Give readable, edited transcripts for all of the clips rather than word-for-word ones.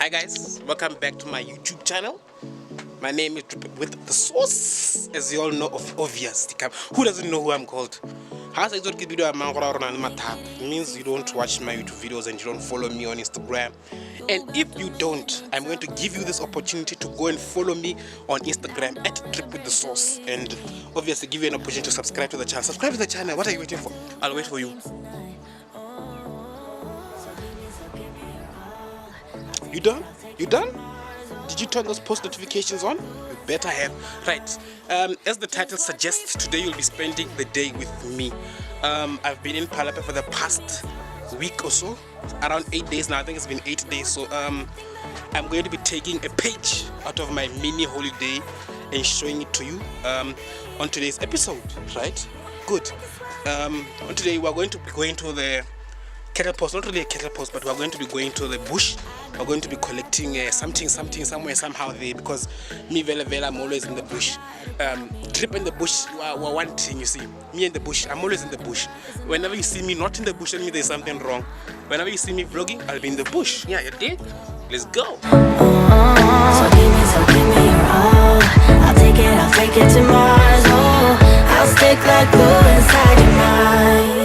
Hi guys, welcome back to my YouTube channel. My name is Dripp with the sauce, as you all know, obvious. Who doesn't know who I'm called? It means you don't watch my YouTube videos and you don't follow me on Instagram. And if you don't, I'm going to give you this opportunity to go and follow me on Instagram at Dripp with the sauce, and obviously give you an opportunity to subscribe to the channel. Subscribe to the channel. What are you waiting for? I'll wait for you. You done? You done? Did you turn those post notifications on? You better have. Right. As the title suggests, today you'll be spending the day with me. I've been in Palapa for the past week or so, around 8 days now. I think it's been 8 days. So I'm going to be taking a page out of my mini holiday and showing it to you on today's episode. Right? Good. On today we're going to be going to the cattle post, not really a cattle post, but we're going to be going to the bush. We're going to be collecting something somewhere somehow there, because me vela I'm always in the bush. Dripp in the bush, we're one thing, you see. Me in the bush, I'm always in the bush. Whenever you see me not in the bush, tell me there's something wrong. Whenever you see me vlogging, I'll be in the bush. Yeah, you did? Let's go. So give me your all. I'll take it to Mars. Oh, I'll stick like glue inside your mind.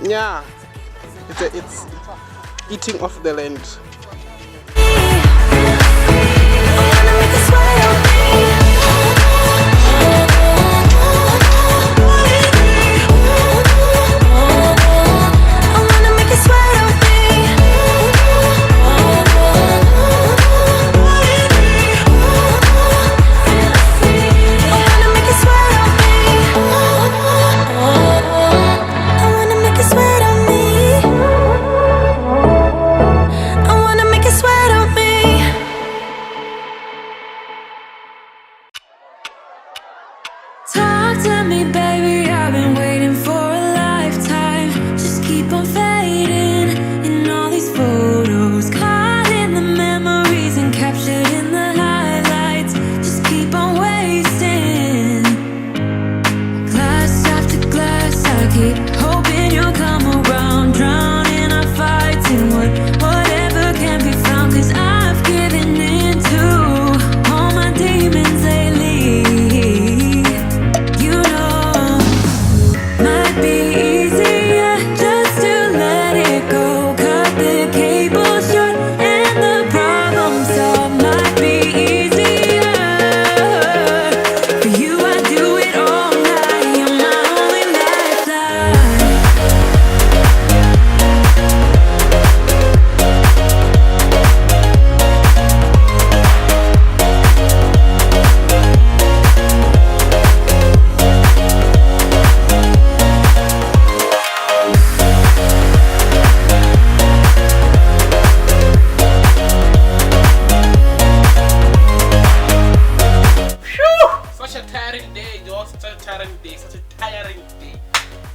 Yeah, it's eating off the land.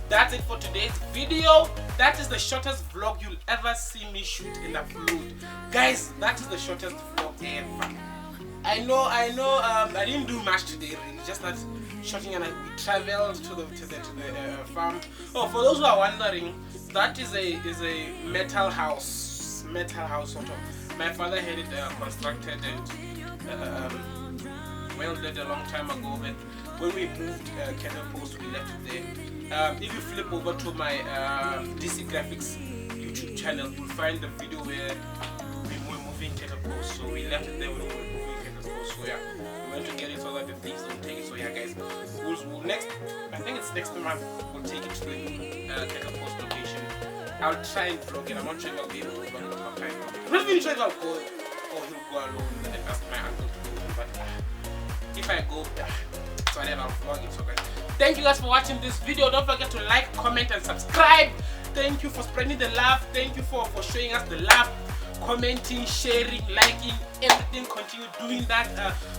That's it for today's video. That is the shortest vlog you'll ever see me shoot and upload. Guys, that is the shortest vlog ever. I know, I didn't do much today really, just that shooting, and we traveled to the farm. Oh, for those who are wondering, that is a metal house sort of. My father had it constructed and welded a long time ago, but when we moved cattleposts, we left it there. If you flip over to my DC Graphics YouTube channel, you'll find the video where we were moving cattleposts. So we left it there when we were moving cattleposts. So yeah, we went to get it so that the things don't take it. So yeah, guys, we'll next, I think it's next month, we'll take it to the cattlepost location. I'll try and vlog it. I'm not sure if I'll be able to vlog it on time. I'm not even sure if I'll go or he'll go alone and ask my uncle to go. But if I go, so whatever, I'll vlog it. So guys, thank you guys for watching this video. Don't forget to like, comment, and subscribe. Thank you for spreading the love. Thank you for showing us the love, commenting, sharing, liking, everything. Continue doing that.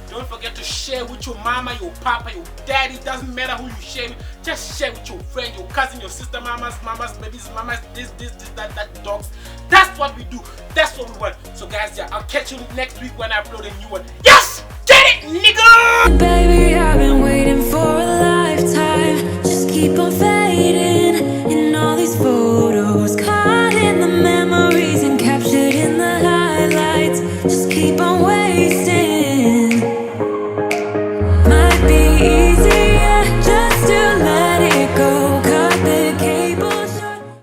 Don't forget to share with your mama, your papa, your daddy. Doesn't matter who you share with. Just share with your friend, your cousin, your sister, mamas, babies, mamas, this, that, dogs. That's what we do. That's what we want. So guys, yeah, I'll catch you next week when I upload a new one. Yes! Get it, nigga! Baby, I've been waiting for a lifetime. Just keep on